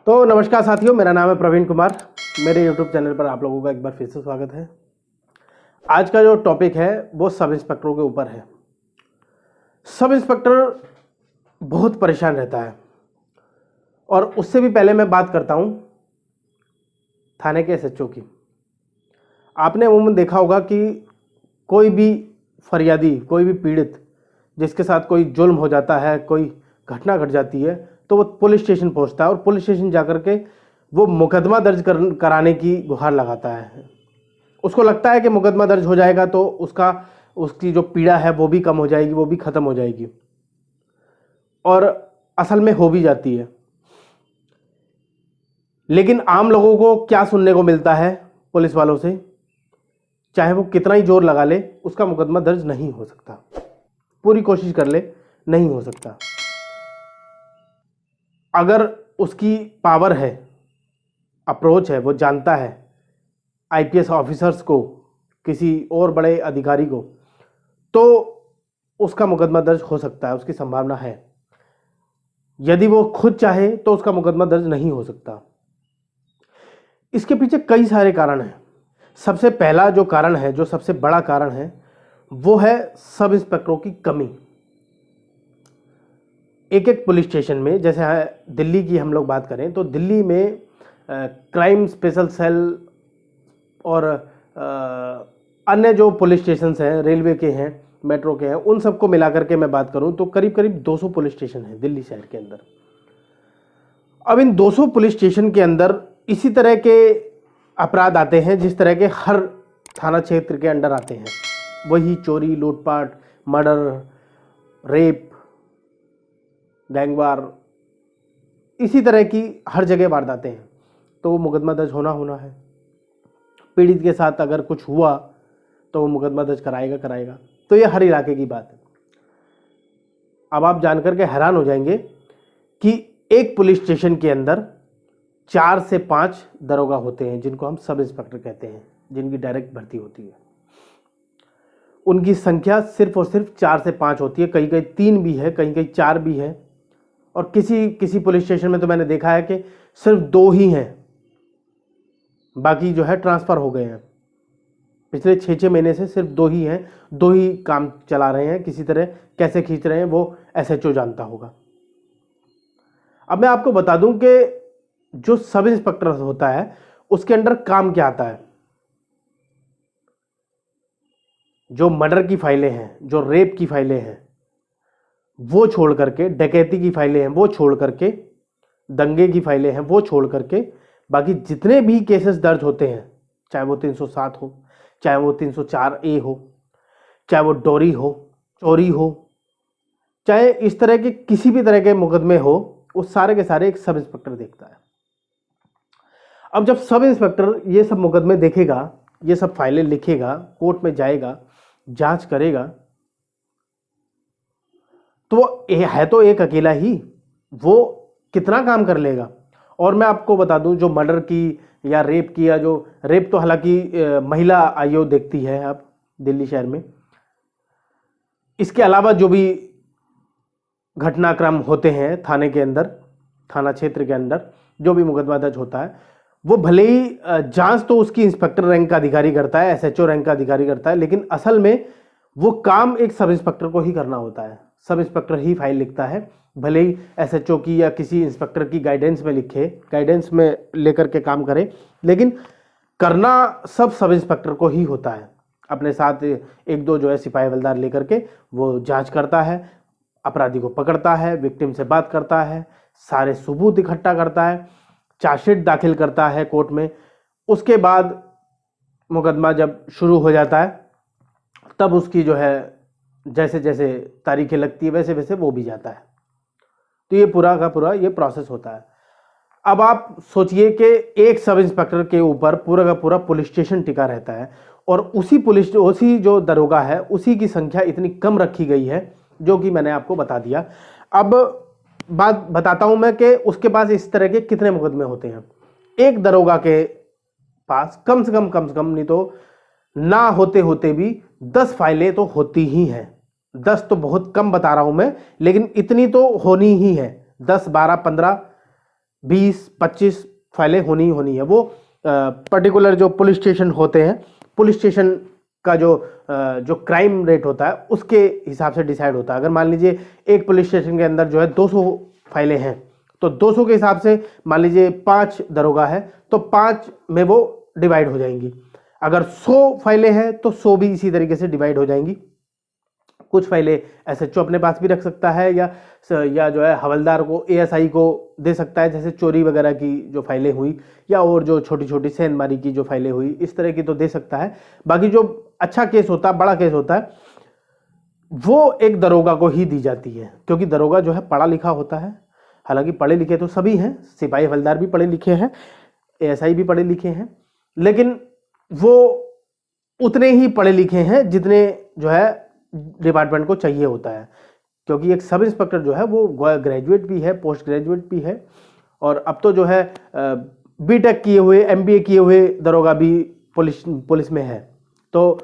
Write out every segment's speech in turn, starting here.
तो नमस्कार साथियों, मेरा नाम है प्रवीण कुमार। मेरे YouTube चैनल पर आप लोगों का एक बार फिर से स्वागत है। आज का जो टॉपिक है वो सब इंस्पेक्टरों के ऊपर है। सब इंस्पेक्टर बहुत परेशान रहता है और उससे भी पहले मैं बात करता हूँ थाने के SHO की। आपने अमूमन देखा होगा कि कोई भी फरियादी, कोई भी पीड़ित जिसके साथ कोई जुल्म हो जाता है, कोई घटना घट जाती है, तो वो पुलिस स्टेशन पहुंचता है और पुलिस स्टेशन जाकर के वो मुकदमा दर्ज कराने की गुहार लगाता है। उसको लगता है कि मुकदमा दर्ज हो जाएगा तो उसकी जो पीड़ा है वो भी कम हो जाएगी, वो भी ख़त्म हो जाएगी, और असल में हो भी जाती है। लेकिन आम लोगों को क्या सुनने को मिलता है पुलिस वालों से? चाहे वो कितना ही जोर लगा ले, उसका मुकदमा दर्ज नहीं हो सकता। पूरी कोशिश कर ले, नहीं हो सकता। अगर उसकी पावर है, अप्रोच है, वो जानता है IPS ऑफिसर्स को, किसी और बड़े अधिकारी को, तो उसका मुकदमा दर्ज हो सकता है, उसकी संभावना है। यदि वो खुद चाहे तो उसका मुकदमा दर्ज नहीं हो सकता। इसके पीछे कई सारे कारण हैं। सबसे पहला जो कारण है, जो सबसे बड़ा कारण है, वो है सब इंस्पेक्टरों की कमी। एक एक पुलिस स्टेशन में, जैसे दिल्ली की हम लोग बात करें तो दिल्ली में क्राइम स्पेशल सेल और अन्य जो पुलिस स्टेशंस हैं, रेलवे के हैं, मेट्रो के हैं, उन सबको मिलाकर के मैं बात करूं तो करीब करीब 200 पुलिस स्टेशन हैं दिल्ली शहर के अंदर। अब इन 200 पुलिस स्टेशन के अंदर इसी तरह के अपराध आते हैं जिस तरह के हर थाना क्षेत्र के अंडर आते हैं। वही चोरी, लूटपाट, मर्डर, रेप, गैंगवार, इसी तरह की हर जगह वारदातें हैं। तो वो मुकदमा दर्ज होना है। पीड़ित के साथ अगर कुछ हुआ तो वो मुकदमा दर्ज कराएगा। तो ये हर इलाके की बात है। अब आप जानकर के हैरान हो जाएंगे कि एक पुलिस स्टेशन के अंदर 4 से 5 दरोगा होते हैं, जिनको हम सब इंस्पेक्टर कहते हैं, जिनकी डायरेक्ट भर्ती होती है। उनकी संख्या सिर्फ और सिर्फ 4 से 5 होती है। कहीं कहीं 3 भी है, कहीं कहीं 4 भी है, और किसी पुलिस स्टेशन में तो मैंने देखा है कि सिर्फ 2 ही हैं, बाकी जो है ट्रांसफ़र हो गए हैं। पिछले 6-6 महीने से सिर्फ 2 ही हैं, 2 ही काम चला रहे हैं। किसी तरह कैसे खींच रहे हैं वो SHO जानता होगा। अब मैं आपको बता दूं कि जो सब इंस्पेक्टर होता है उसके अंडर काम क्या आता है। जो मर्डर की फाइलें हैं, जो रेप की फाइलें हैं, वो छोड़ करके, डकैती की फाइलें हैं वो छोड़ करके, दंगे की फाइलें हैं वो छोड़ करके, बाकी जितने भी केसेस दर्ज होते हैं, चाहे वो 307 हो, चाहे वो 304A हो, चाहे वो डोरी हो, चोरी हो, चाहे इस तरह के किसी भी तरह के मुकदमे हो, वो सारे के सारे एक सब इंस्पेक्टर देखता है। अब जब सब इंस्पेक्टर ये सब मुकदमे देखेगा, ये सब फाइलें लिखेगा, कोर्ट में जाएगा, जांच करेगा, तो है तो एक अकेला ही, वो कितना काम कर लेगा। और मैं आपको बता दूं, जो मर्डर की या रेप की, या जो रेप तो हालांकि महिला आयोग देखती है अब दिल्ली शहर में, इसके अलावा जो भी घटनाक्रम होते हैं थाने के अंदर, थाना क्षेत्र के अंदर जो भी मुकदमा दर्ज होता है, वो भले ही जांच तो उसकी इंस्पेक्टर रैंक का अधिकारी करता है, SHO रैंक का अधिकारी करता है, लेकिन असल में वो काम एक सब इंस्पेक्टर को ही करना होता है। सब इंस्पेक्टर ही फाइल लिखता है, भले ही SHO की या किसी इंस्पेक्टर की गाइडेंस में लिखे, गाइडेंस में लेकर के काम करे, लेकिन करना सब इंस्पेक्टर को ही होता है। अपने साथ 1-2 जो है सिपाही हवलदार लेकर के वो जांच करता है, अपराधी को पकड़ता है, विक्टिम से बात करता है, सारे सबूत इकट्ठा करता है, चार्जशीट दाखिल करता है कोर्ट में। उसके बाद मुकदमा जब शुरू हो जाता है तब उसकी जो है जैसे जैसे तारीखें लगती है वैसे वैसे वो भी जाता है। तो ये पूरा का पूरा ये प्रोसेस होता है। अब आप सोचिए कि एक सब इंस्पेक्टर के ऊपर पूरा का पूरा पुलिस स्टेशन टिका रहता है, और उसी जो दरोगा है उसी की संख्या इतनी कम रखी गई है, जो कि मैंने आपको बता दिया। अब बात बताता हूं मैं कि उसके पास इस तरह के कितने मुकदमे होते हैं। एक दरोगा के पास कम से कम नहीं तो ना होते होते भी 10 फाइलें तो होती ही हैं। 10 तो बहुत कम बता रहा हूं मैं, लेकिन इतनी तो होनी ही है। 10, 12, 15 20-25 फाइलें होनी ही होनी है। वो पर्टिकुलर जो पुलिस स्टेशन होते हैं, पुलिस स्टेशन का जो क्राइम रेट होता है उसके हिसाब से डिसाइड होता है। अगर मान लीजिए एक पुलिस स्टेशन के अंदर जो है 200 फाइलें हैं, तो 200 के हिसाब से मान लीजिए 5 दरोगा है, तो 5 में वो डिवाइड हो जाएंगी। अगर 100 फाइलें हैं तो 100 भी इसी तरीके से डिवाइड हो जाएंगी। कुछ फाइलें एसएचओ अपने पास भी रख सकता है, या जो है हवलदार को, एएसआई को दे सकता है, जैसे चोरी वगैरह की जो फाइलें हुई, या और जो छोटी छोटी सेंधमारी की जो फाइलें हुई, इस तरह की तो दे सकता है। बाकी जो अच्छा केस होता है, बड़ा केस होता है, वो एक दरोगा को ही दी जाती है, क्योंकि दरोगा जो है पढ़ा लिखा होता है। हालांकि पढ़े लिखे तो सभी हैं, सिपाही हवलदार भी पढ़े लिखे हैं, एएसआई भी पढ़े लिखे हैं, लेकिन वो उतने ही पढ़े लिखे हैं जितने जो है डिपार्टमेंट को चाहिए होता है। क्योंकि एक सब इंस्पेक्टर जो है वो ग्रेजुएट भी है, पोस्ट ग्रेजुएट भी है, और अब तो जो है बीटेक किए हुए, एमबीए किए हुए दरोगा भी पुलिस में है। तो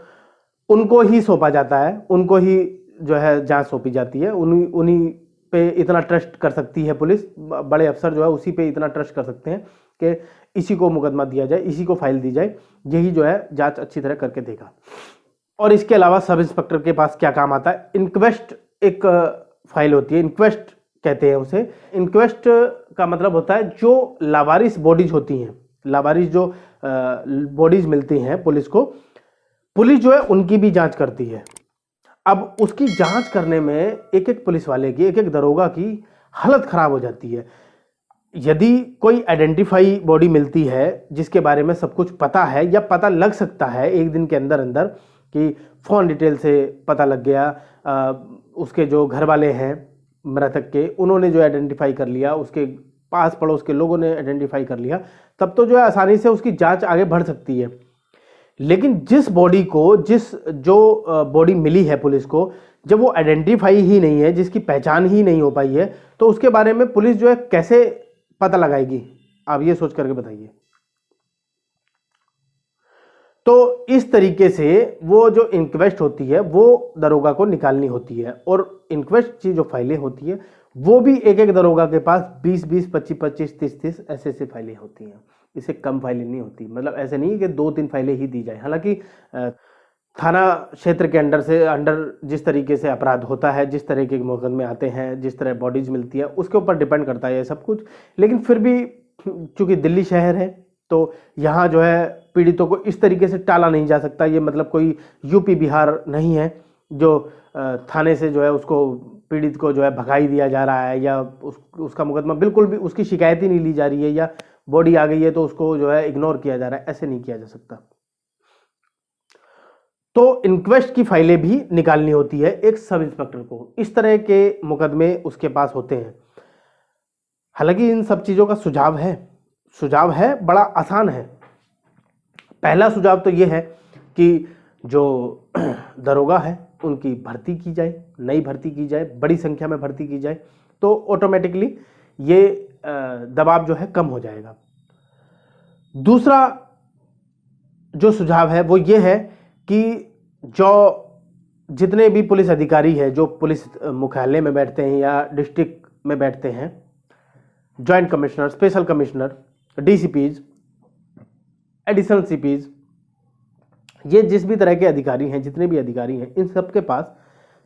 उनको ही सौंपा जाता है, उनको ही जो है जांच सौंपी जाती है। उन्हीं पे इतना ट्रस्ट कर सकती है पुलिस, बड़े अफसर जो है उसी पे इतना ट्रस्ट कर सकते हैं कि इसी को मुकदमा दिया जाए, इसी को फाइल दी जाए, यही जो है जांच अच्छी तरह करके देगा। और इसके अलावा सब इंस्पेक्टर के पास क्या काम आता है, इंक्वेस्ट एक फाइल होती है, इंक्वेस्ट कहते हैं उसे। इंक्वेस्ट का मतलब होता है जो लावारिस बॉडीज होती हैं, लावारिस जो बॉडीज मिलती हैं पुलिस को, पुलिस जो है उनकी भी जांच करती है। अब उसकी जांच करने में एक एक पुलिस वाले की, एक एक दरोगा की हालत खराब हो जाती है। यदि कोई आइडेंटिफाई बॉडी मिलती है जिसके बारे में सब कुछ पता है, या पता लग सकता है एक दिन के अंदर अंदर, कि फ़ोन डिटेल से पता लग गया, उसके जो घर वाले हैं मृतक के, उन्होंने जो आइडेंटिफाई कर लिया, उसके पास पड़ोस के लोगों ने आइडेंटिफाई कर लिया, तब तो जो है आसानी से उसकी जांच आगे बढ़ सकती है। लेकिन जिस बॉडी को, जो बॉडी मिली है पुलिस को, जब वो आइडेंटिफाई ही नहीं है, जिसकी पहचान ही नहीं हो पाई है, तो उसके बारे में पुलिस जो है कैसे पता लगाएगी? आप ये सोच करके बताइए। तो इस तरीके से वो जो इंक्वेस्ट होती है वो दरोगा को निकालनी होती है, और इंक्वेस्ट की जो फाइलें होती है वो भी एक एक दरोगा के पास 20-20, 25-25, 30-30 ऐसे फाइलें होती हैं। इससे कम फाइलें नहीं होती। मतलब ऐसे नहीं कि 2-3 फाइलें ही दी जाए। हालांकि थाना क्षेत्र के अंडर जिस तरीके से अपराध होता है, जिस तरह के मुकदमे आते हैं, जिस तरह बॉडीज मिलती है, उसके ऊपर डिपेंड करता है ये सब कुछ। लेकिन फिर भी चूंकि दिल्ली शहर है, तो यहाँ जो है पीड़ितों को इस तरीके से टाला नहीं जा सकता। ये मतलब कोई यूपी बिहार नहीं है जो थाने से जो है उसको, पीड़ित को जो है भगाई दिया जा रहा है, या उसका मुकदमा बिल्कुल भी, उसकी शिकायत ही नहीं ली जा रही है, या बॉडी आ गई है तो उसको जो है इग्नोर किया जा रहा है। ऐसे नहीं किया जा सकता। तो इंक्वेस्ट की फाइलें भी निकालनी होती है एक सब इंस्पेक्टर को। इस तरह के मुकदमे उसके पास होते हैं। हालांकि इन सब चीज़ों का सुझाव है, बड़ा आसान है। पहला सुझाव तो यह है कि जो दरोगा है उनकी भर्ती की जाए, नई भर्ती की जाए, बड़ी संख्या में भर्ती की जाए, तो ऑटोमेटिकली ये दबाव जो है कम हो जाएगा। दूसरा जो सुझाव है वो ये है कि जो जितने भी पुलिस अधिकारी हैं, जो पुलिस मुख्यालय में बैठते हैं या डिस्ट्रिक्ट में बैठते हैं, joint commissioner, special commissioner, डीसीपीज, additional CPs, ये जिस भी तरह के अधिकारी हैं, जितने भी अधिकारी हैं, इन सब के पास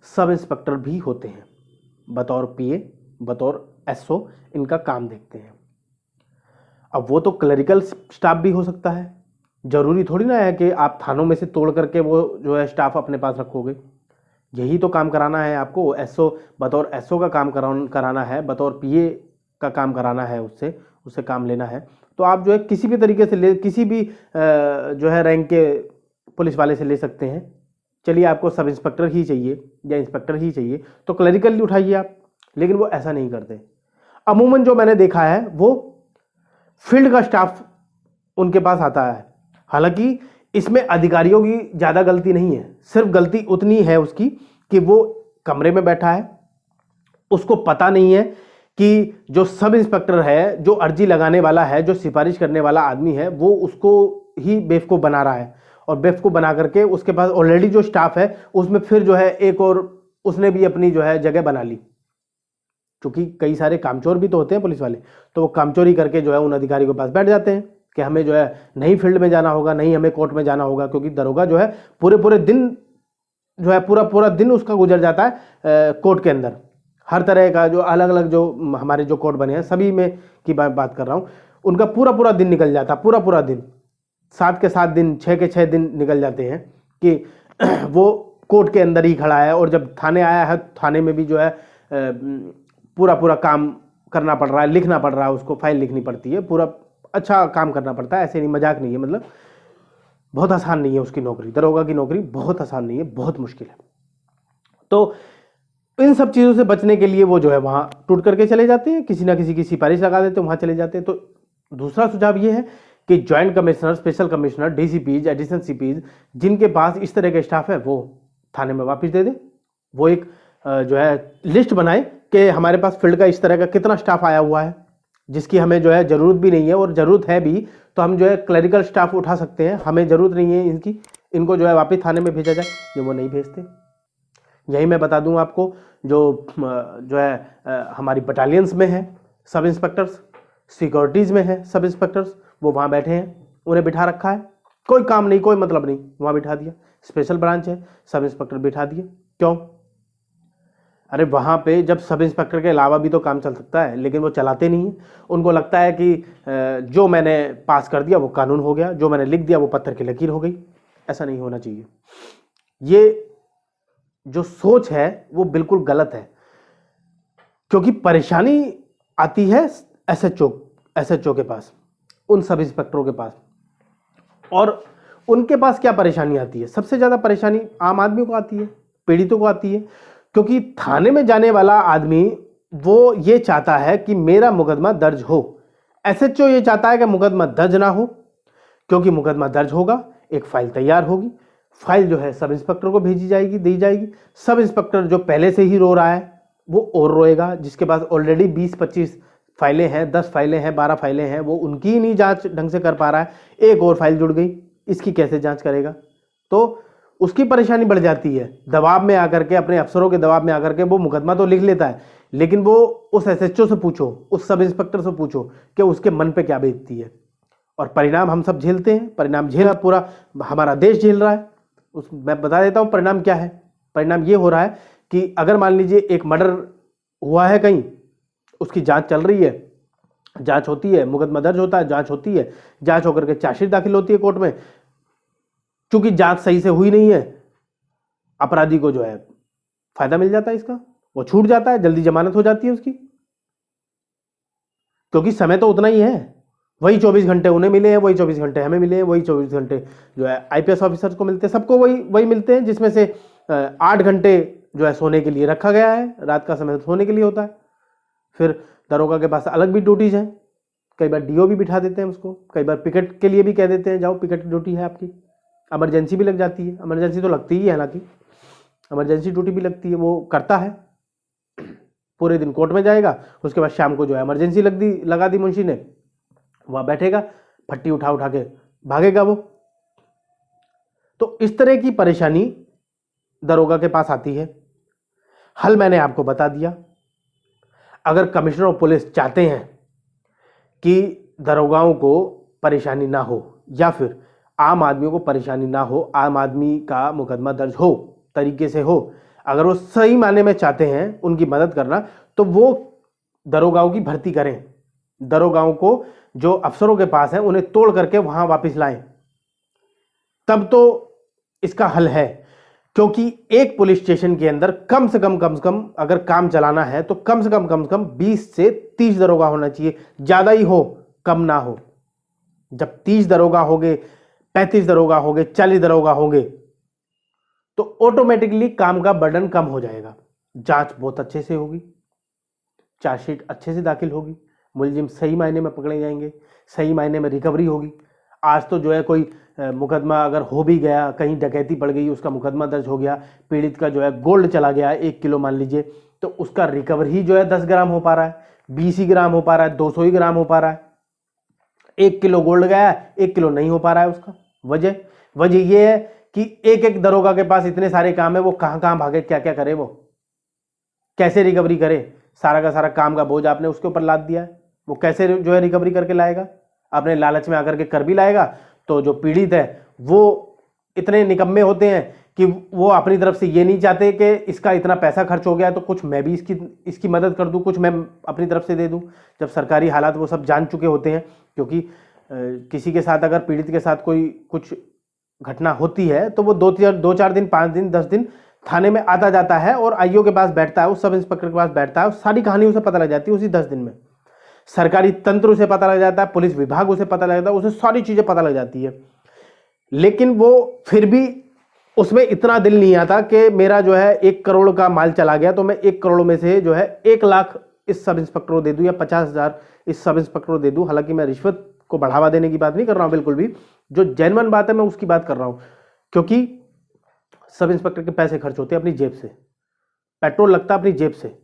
सब इंस्पेक्टर भी होते हैं। बतौर पीए, बतौर एसओ इनका काम देखते हैं। अब वो तो क्लरिकल स्टाफ भी हो सकता है। जरूरी थोड़ी ना है कि आप थानों में से तोड़ करके वो जो है स्टाफ अपने पास रखोगे। यही तो काम कराना है आपको। एसओ, बतौर एसओ का काम कराना है, बतौर पीए का काम कराना है, उससे काम लेना है। तो आप जो है किसी भी तरीके से किसी भी जो है रैंक के पुलिस वाले से ले सकते हैं। चलिए आपको सब इंस्पेक्टर ही चाहिए या इंस्पेक्टर ही चाहिए तो क्लरिकल उठाइए आप। लेकिन वो ऐसा नहीं करते। अमूमन जो मैंने देखा है वो फील्ड का स्टाफ उनके पास आता है। हालांकि इसमें अधिकारियों की ज़्यादा गलती नहीं है, सिर्फ गलती उतनी है उसकी कि वो कमरे में बैठा है, उसको पता नहीं है कि जो सब इंस्पेक्टर है, जो अर्जी लगाने वाला है, जो सिफारिश करने वाला आदमी है, वो उसको ही बेवकूफ़ बना रहा है। और बेवकूफ़ बना करके उसके पास ऑलरेडी जो स्टाफ है उसमें फिर जो है एक और उसने भी अपनी जो है जगह बना ली। क्योंकि कई सारे कामचोर भी तो होते हैं पुलिस वाले, तो वो कामचोरी करके जो है उन अधिकारी के पास बैठ जाते हैं कि हमें जो है नहीं फील्ड में जाना होगा, नहीं हमें कोर्ट में जाना होगा, क्योंकि दरोगा जो है पूरे पूरे दिन जो है पूरा पूरा दिन उसका गुजर जाता है कोर्ट के अंदर। हर तरह का जो अलग अलग जो हमारे जो कोर्ट बने हैं सभी में की बात कर रहा हूँ, उनका पूरा पूरा दिन निकल जाता, पूरा पूरा दिन, 7 के 7 दिन, 6 के 6 दिन निकल जाते हैं कि वो कोर्ट के अंदर ही खड़ा है। और जब थाने आया है, थाने में भी जो है पूरा पूरा काम करना पड़ रहा है, लिखना पड़ रहा है, उसको फाइल लिखनी पड़ती है, पूरा अच्छा काम करना पड़ता है। ऐसे नहीं, मजाक नहीं है, मतलब बहुत आसान नहीं है उसकी नौकरी, दरोगा की नौकरी बहुत आसान नहीं है, बहुत मुश्किल है। तो इन सब चीज़ों से बचने के लिए वो जो है वहाँ टूट करके चले जाते हैं, किसी ना किसी की सिफारिश लगा देते हैं, वहाँ चले जाते हैं। तो दूसरा सुझाव ये है कि joint commissioner, special commissioner, डीसीपीज, additional CPs जिनके पास इस तरह के स्टाफ है वो थाने में वापस दे दें। वो एक जो है लिस्ट बनाए कि हमारे पास फील्ड का इस तरह का कितना स्टाफ आया हुआ है जिसकी हमें जो है ज़रूरत भी नहीं है, और ज़रूरत है भी तो हम जो है क्लरिकल स्टाफ उठा सकते हैं, हमें ज़रूरत नहीं है इनकी, इनको जो है वापस थाने में भेजा जाए। जो वो नहीं भेजते, यही मैं बता दूं आपको, जो है हमारी बटालियंस में है सब इंस्पेक्टर्स, सिक्योरिटीज़ में है सब इंस्पेक्टर्स, वो वहाँ बैठे हैं, उन्हें बिठा रखा है, कोई काम नहीं, कोई मतलब नहीं, वहाँ बिठा दिया। स्पेशल ब्रांच है, सब इंस्पेक्टर बिठा दिए। क्यों? अरे वहाँ पे जब सब इंस्पेक्टर के अलावा भी तो काम चल सकता है, लेकिन वो चलाते नहीं हैं। उनको लगता है कि जो मैंने पास कर दिया वो कानून हो गया, जो मैंने लिख दिया वो पत्थर की लकीर हो गई। ऐसा नहीं होना चाहिए। ये जो सोच है वो बिल्कुल गलत है, क्योंकि परेशानी आती है एसएचओ के पास, उन सब इंस्पेक्टरों के पास। और उनके पास क्या परेशानी आती है? सबसे ज़्यादा परेशानी आम आदमी को आती है, पीड़ितों को आती है, क्योंकि थाने में जाने वाला आदमी वो ये चाहता है कि मेरा मुकदमा दर्ज हो। एसएचओ ये चाहता है कि मुकदमा दर्ज ना हो, क्योंकि मुकदमा दर्ज होगा, एक फाइल तैयार होगी, फाइल जो है सब इंस्पेक्टर को भेजी जाएगी, दी जाएगी। सब इंस्पेक्टर जो पहले से ही रो रहा है वो और रोएगा, जिसके पास ऑलरेडी 20-25 फाइलें हैं, 10 फाइलें हैं, 12 फाइलें हैं, वो उनकी ही नहीं जांच ढंग से कर पा रहा है, एक और फाइल जुड़ गई, इसकी कैसे जांच करेगा? तो उसकी परेशानी बढ़ जाती है। दबाव में आकर के, अपने अफसरों के दबाव में आकर के वो मुकदमा तो लिख लेता है, लेकिन वो उस एसएचओ से पूछो, उस सब इंस्पेक्टर से पूछो कि उसके मन पे क्या बीतती है। और परिणाम हम सब झेलते हैं, परिणाम झेला पूरा हमारा देश झेल रहा है। मैं बता देता हूँ परिणाम क्या है। परिणाम ये हो रहा है कि अगर मान लीजिए एक मर्डर हुआ है कहीं, उसकी जांच चल रही है, जांच होती है, मुकदमा दर्ज होता है, जांच होती है, जांच होकर के चार्जशीट दाखिल होती है कोर्ट में, चूंकि जांच सही से हुई नहीं है, अपराधी को जो है फायदा मिल जाता है इसका, वो छूट जाता है, जल्दी जमानत हो जाती है उसकी, क्योंकि समय तो उतना ही है। वही 24 घंटे उन्हें मिले हैं, वही 24 घंटे हमें मिले हैं, वही 24 घंटे जो है आईपीएस ऑफिसर्स को मिलते हैं, सबको वही मिलते हैं, जिसमें से 8 घंटे जो है सोने के लिए रखा गया है, रात का समय सोने के लिए होता है। फिर दरोगा के पास अलग भी ड्यूटीज हैं, कई बार डीओ भी बिठा देते हैं उसको, कई बार पिकेट के लिए भी कह देते हैं जाओ पिकेट ड्यूटी है आपकी। इमरजेंसी भी लग जाती है, इमरजेंसी तो लगती ही है, हालांकि इमरजेंसी ड्यूटी भी लगती है, वो करता है, पूरे दिन कोर्ट में जाएगा, उसके बाद शाम को जो है इमरजेंसी लगा दी मुंशी ने, वहां बैठेगा, फट्टी उठा उठा के भागेगा वो। तो इस तरह की परेशानी दरोगा के पास आती है। हल मैंने आपको बता दिया। अगर कमिश्नर ऑफ पुलिस चाहते हैं कि दरोगाओं को परेशानी ना हो, या फिर आम आदमियों को परेशानी ना हो, आम आदमी का मुकदमा दर्ज हो, तरीके से हो, अगर वो सही मायने में चाहते हैं उनकी मदद करना, तो वो दरोगाओं की भर्ती करें। दरोगाओं को जो अफसरों के पास है उन्हें तोड़ करके वहां वापस लाएं, तब तो इसका हल है। क्योंकि एक पुलिस स्टेशन के अंदर कम से कम अगर काम चलाना है तो कम से कम 20 से 30 दरोगा होना चाहिए, ज्यादा ही हो, कम ना हो। जब 30 दरोगा होंगे, 35 दरोगा होंगे, 40 दरोगा होंगे, तो ऑटोमेटिकली काम का बर्डन कम हो जाएगा, जांच बहुत अच्छे से होगी, चार्जशीट अच्छे से दाखिल होगी, मुलजिम सही मायने में पकड़े जाएंगे, सही मायने में रिकवरी होगी। आज तो जो है कोई मुकदमा अगर हो भी गया, कहीं डकैती पड़ गई, उसका मुकदमा दर्ज हो गया, पीड़ित का जो है गोल्ड चला गया 1 किलो मान लीजिए, तो उसका रिकवर ही जो है 10 ग्राम हो पा रहा है, 20 ही ग्राम हो पा रहा है, 200 ही ग्राम हो पा रहा है। 1 किलो गोल्ड गया, 1 किलो नहीं हो पा रहा है उसका। वजह यह है कि एक दरोगा के पास इतने सारे काम है, वो कहां भागे, क्या क्या करे, वो कैसे रिकवरी करे। सारा का सारा काम का बोझ आपने उसके ऊपर लाद दिया है। वो कैसे जो है रिकवरी करके लाएगा? आपने लालच में आकर के कर भी लाएगा तो जो पीड़ित है वो इतने निकम्मे होते हैं कि वो अपनी तरफ से ये नहीं चाहते कि इसका इतना पैसा खर्च हो गया तो कुछ मैं भी इसकी मदद कर दूं, कुछ मैं अपनी तरफ से दे दूं। जब सरकारी हालात वो सब जान चुके होते हैं, क्योंकि किसी के साथ अगर पीड़ित के साथ कोई कुछ घटना होती है तो वो 2-4 दिन, 5 दिन, 10 दिन थाने में आता जाता है और आईओ के पास बैठता है, उस सब इंस्पेक्टर के पास बैठता है, सारी कहानी उसे पता लग जाती है उसी 10 दिन में। सरकारी तंत्र उसे पता लग जाता है, पुलिस विभाग उसे पता लग जाता है, उसे सारी चीजें पता लग जाती है। लेकिन वो फिर भी उसमें इतना दिल नहीं आता कि मेरा जो है 1 करोड़ का माल चला गया तो मैं 1 करोड़ में से जो है 1 लाख इस सब इंस्पेक्टर को दे दूं या 50,000 इस सब इंस्पेक्टर को दे दूं। हालांकि मैं रिश्वत को बढ़ावा देने की बात नहीं कर रहा हूं, बिल्कुल भी जो जेन्युइन बात है मैं उसकी बात कर रहा हूं। क्योंकि सब इंस्पेक्टर के पैसे खर्च होते हैं अपनी जेब से, पेट्रोल लगता है अपनी जेब से,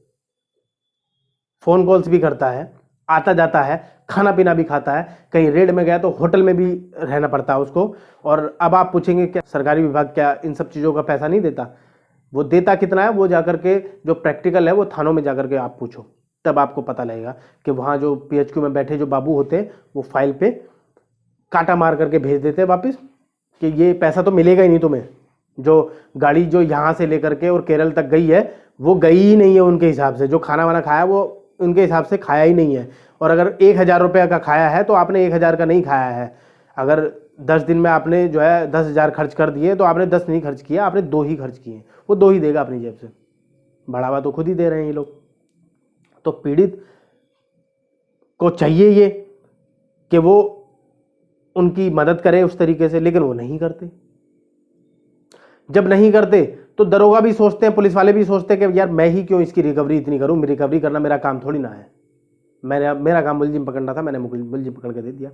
फोन कॉल्स भी करता है, आता जाता है, खाना पीना भी खाता है, कहीं रेड में गया तो होटल में भी रहना पड़ता है उसको। और अब आप पूछेंगे क्या सरकारी विभाग क्या इन सब चीज़ों का पैसा नहीं देता? वो देता कितना है, वो जाकर के जो प्रैक्टिकल है वो थानों में जाकर के आप पूछो, तब आपको पता लगेगा कि वहाँ जो PHQ में बैठे जो बाबू होते हैं वो फाइल पे काटा मार करके भेज देते हैं वापस कि ये पैसा तो मिलेगा ही नहीं तुम्हें। जो गाड़ी जो यहाँ से लेकर के और केरल तक गई है वो गई ही नहीं है उनके हिसाब से, जो खाना वाना खाया वो उनके हिसाब से खाया ही नहीं है। और अगर 1,000 रुपये का खाया है तो आपने 1,000 का नहीं खाया है। अगर 10 दिन में आपने जो है 10,000 खर्च कर दिए तो आपने 10 नहीं खर्च किया, आपने 2 ही खर्च किए, वो 2 ही देगा अपनी जेब से, बढ़ावा तो खुद ही दे रहे हैं ये लोग। तो पीड़ित को चाहिए ये कि वो उनकी मदद करे उस तरीके से, लेकिन वो नहीं करते। जब नहीं करते तो दरोगा भी सोचते हैं, पुलिस वाले भी सोचते हैं कि यार मैं ही क्यों इसकी रिकवरी इतनी करूं, रिकवरी करना मेरा काम थोड़ी ना है, मेरा काम मुलजिम पकड़ना था, मैंने मुलजिम पकड़ के दे दिया।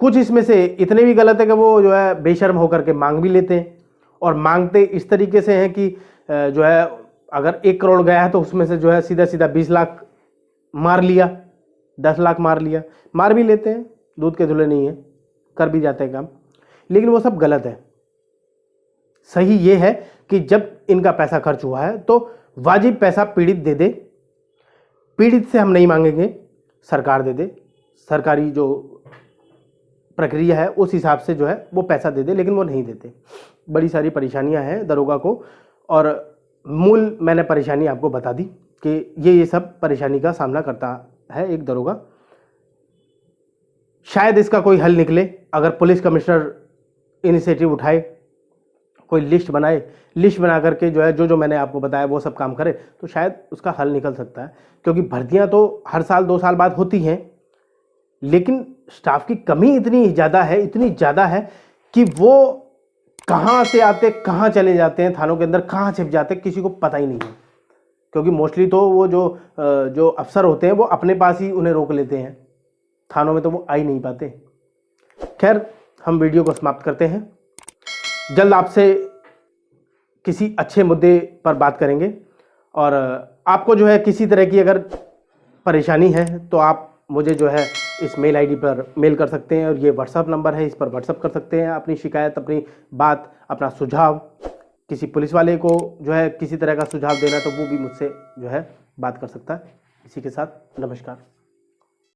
कुछ इसमें से इतने भी गलत है कि वो जो है बेशर्म होकर के मांग भी लेते हैं, और मांगते इस तरीके से हैं कि जो है अगर 1 करोड़ गया है तो उसमें से जो है सीधा सीधा 20 लाख मार लिया, 10 लाख मार लिया, मार भी लेते हैं, दूध के धुले नहीं है, कर भी जाते हैं काम। लेकिन वो सब गलत है। सही ये है कि जब इनका पैसा खर्च हुआ है तो वाजिब पैसा पीड़ित दे दे। पीड़ित से हम नहीं मांगेंगे, सरकार दे दे, सरकारी जो प्रक्रिया है उस हिसाब से जो है वो पैसा दे दे, लेकिन वो नहीं देते। बड़ी सारी परेशानियां हैं दरोगा को, और मूल मैंने परेशानी आपको बता दी कि ये सब परेशानी का सामना करता है एक दरोगा। शायद इसका कोई हल निकले अगर पुलिस कमिश्नर इनिशिएटिव उठाए, कोई लिस्ट बनाए, लिस्ट बना करके जो है जो मैंने आपको बताया वो सब काम करे तो शायद उसका हल निकल सकता है। क्योंकि भर्तियां तो हर साल 2 साल बाद होती हैं, लेकिन स्टाफ की कमी इतनी ज़्यादा है, इतनी ज़्यादा है कि वो कहाँ से आते कहाँ चले जाते हैं, थानों के अंदर कहाँ छिप जाते हैं किसी को पता ही नहीं है। क्योंकि मोस्टली तो वो जो अफसर होते हैं वो अपने पास ही उन्हें रोक लेते हैं, थानों में तो वो आ ही नहीं पाते। खैर, हम वीडियो को समाप्त करते हैं। जल्द आपसे किसी अच्छे मुद्दे पर बात करेंगे, और आपको जो है किसी तरह की अगर परेशानी है तो आप मुझे जो है इस मेल आईडी पर मेल कर सकते हैं, और ये व्हाट्सएप नंबर है, इस पर व्हाट्सएप कर सकते हैं अपनी शिकायत, अपनी बात, अपना सुझाव। किसी पुलिस वाले को जो है किसी तरह का सुझाव देना तो वो भी मुझसे जो है बात कर सकता है। इसी के साथ नमस्कार।